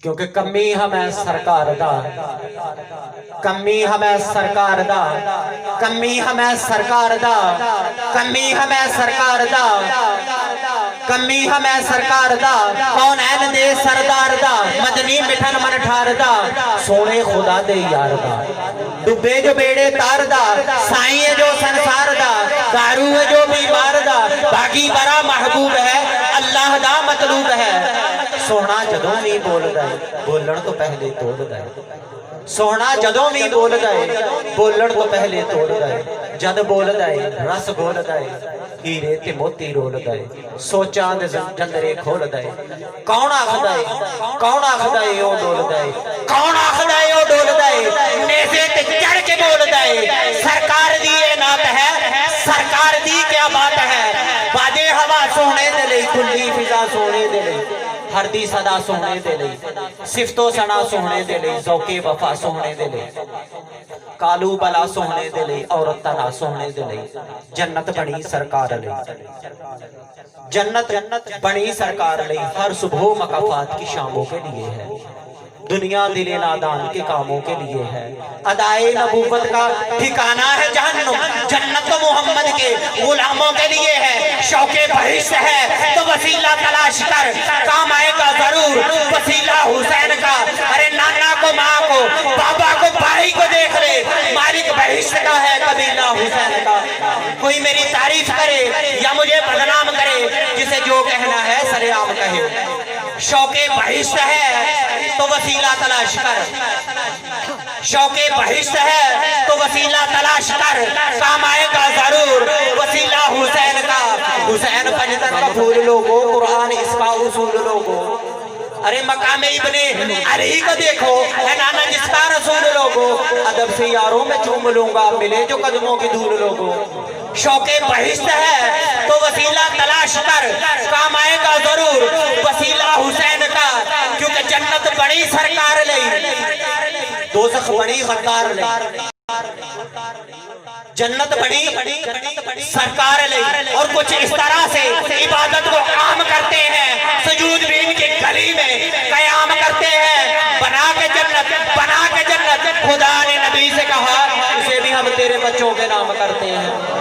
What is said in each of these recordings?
क्योंकि कमी हमें सरकार दा, कमी हमें सरकार दा, कमी हमें सरकार दा, कमी हमें सरकार दा, कमी हमें सरकार दा, कौन ऐन दे सरदार दा, मदनी मिठन मन ठार दा, सोने खुदा दे यार दा, डुबे जो बेड़े तार दा, साईं है जो संसार दा, दारू है जो बीमार दा, बागी बड़ा महबूब है, अल्लाह दा मतलूब है। सोना जदों भी बोलदा है, बोलण तो पहले तोड़दा है। सोना जदों भी बोलदा है, बोलण तो पहले तोड़दा है। जद बोलदा है रस घोलदा है, हीरे ते मोती रोलदा है, सोचां दे जंदरे खोलदा है। कौन आखदा है, कौन आखदा है ओ डोलदा है, कौन आखदा है ओ डोलदा है, नेज़े ते चढ़ के बोलदा है। सरकार दी ये नात है, सरकार दी क्या बात है। बाजे हवा सोने दे लई, खुली फिजा सोने दे लई, हर दी सदा सोने दे लई, सिफतो सना सोने दे लई, ज़ौके वफा सोने दे लई, कालू बला सोने दे लई, औरत तना सोने दे लई, जन्नत बनी सरकार लई, जन्नत बनी सरकार लई, हर सुबह मकाफात की शामों के लिए है, दुनिया दिले नादान के कामों के लिए है, अदाए नबूवत का ठिकाना है जहन्नुम, जन्नत तो मोहम्मद के गुलामों के लिए है, शौके बहिश्त है तो वसीला तलाश कर, काम आएगा जरूर वसीला हुसैन का। अरे नाना को माँ को, बाबा को भाई को देख ले, मालिक बहिश्त का है कबीला हुसैन का। कोई मेरी तारीफ करे या मुझे बदनाम करे, जिसे जो कहना है सरेआम कहे। शौके बहिश्त है तो वसीला तलाश कर, शौके बहिश्त है तो वसीला तलाश कर, काम आएगा जरूर वसीला हुसैन का। हुसैन पंजतन का फूल लोगो, कुरान इसका उसूल लोगो। अरे मकाम इब्ने अली को देखो, है नाना जिसका रसूल लोगो, अदब से यारों में चूम लूंगा, मिले जो कदमों की धूल लोगो। शौके बहिश्त है तो वसीला तलाश कर, काम आएगा जरूर वसीला हुसैन का। क्योंकि जन्नत बड़ी सरकार लई, दोज़ख बड़ी गद्दार लई, जन्नत बड़ी सरकार लई। और कुछ इस तरह से इबादत को आम करते हैं, सुजूद भी इनके गली में कयाम करते हैं। बना के जन्नत खुदा ने नबी से कहा, इसे भी हम तेरे बच्चों के नाम करते हैं।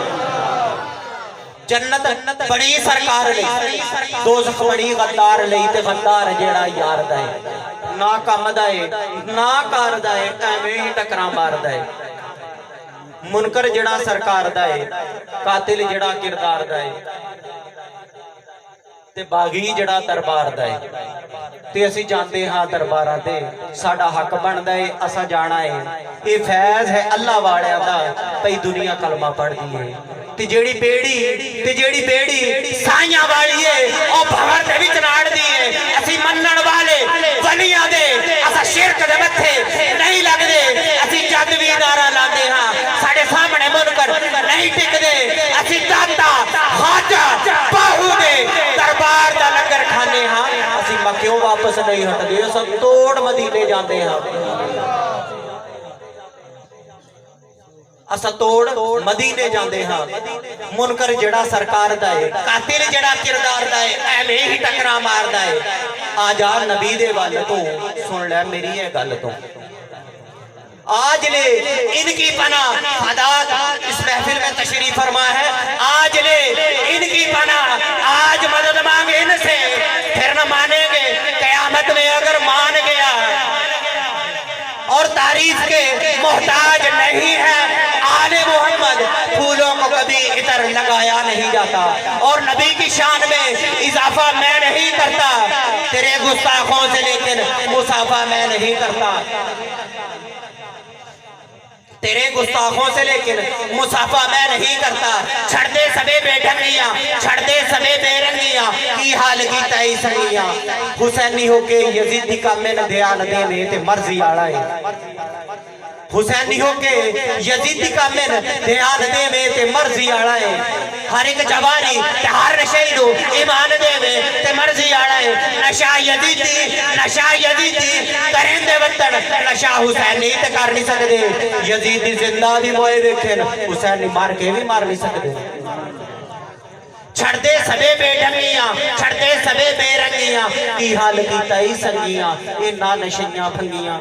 जन्नत बड़ी सरकार लई, दोज़ख बड़ी गद्दार लई, ते गद्दार जेड़ा यार दा है, ना कम दा है ना कार दा है, एवें ही टकरा मारदा है। मुनकर जेड़ा सरकार दा है, कातिल जेड़ा किरदार दा है, ते बागी जेड़ा दरबार दा है। ते असी जानते हाँ दरबारां ते साडा हक बनदा है, असा जाना है। ये फैज़ है अल्लाह वालियां दा, भई दुनिया कलमा पढ़दी है। ते जेड़ी बेड़ी साइयां वाली है, ओ भवर दे विच नाड़दी है। असी मन्नण वाले वलियां दे, असा शिरक दे मत्थे नहीं लगदे। असी जद भी नारा लांदे हाँ, साडे सामने मुनकर नहीं टिकदे। असी दाता खाजा बाहू दे दरबार दा लंगर खाने हाँ, असी मक्यों वापस नहीं हटदे, सब तोड़ मदीने जाते हाँ। असा तोड़ मदीने जाते हाँ। मुनकर जड़ा सरकार दा है, कातिल जड़ा किरदार दा है, एवें ही टकरा मारदा है। आ जा नबी दे वल तो सुन ले मेरी ये गल तो, आज ले इनकी पना अदा इस महफिल में तशरीफ फरमा है। आज ले इनकी पना, आज मदद मांगे इनसे, फिर न मानेंगे कयामत में अगर मान गया। और तारीफ के मोहताज नहीं है आले मोहम्मद, फूलों को कभी इतर लगाया नहीं जाता। और नबी की शान में इजाफा मैं नहीं करता, तेरे गुस्ताखों से लेकिन मुसाफा मैं नहीं करता। तेरे गुस्ताखों से लेकिन मुसाफा मैं नहीं करता। छड़ दे सबे बेढंगियां, छड़ दे सबे बेरंगियां, की हाल की तई सनिया। हुसैनी होके यजीदी का मैन ध्यान देवे ते मर्जी आला है। हुसैनी होके यजीदी का मैन ध्यान देवे ते मर्जी आला है। हर एक जवानी ते हर शहीदो ईमान देवे ते मर्जी आला है। नशा यजीदी करेंदे वतन, नशा हुसैनी ते कर नहीं सकदे। यजीदी जिंदा दी मोए देखे, हुसैनी मार के भी मार नहीं सकदे। چھڑ دے سبے بے ڈمیاں چھڑ دے سبے بے رنگیاں کی حال کی تئی سنگیاں اینا نشیاں بھنگیاں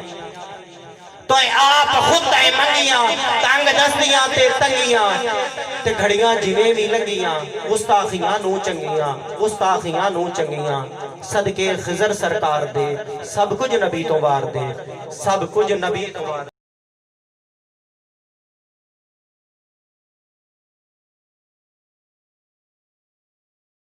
تو آپ خود تے منگیاں تنگ دستیاں تے تنگیاں تے گھڑیاں جویں بھی لگیاں گستاخیاں نو چنگیاں صدقے خضر سرکار دے سب کچھ نبی تو وار دے سب کچھ نبی تو وار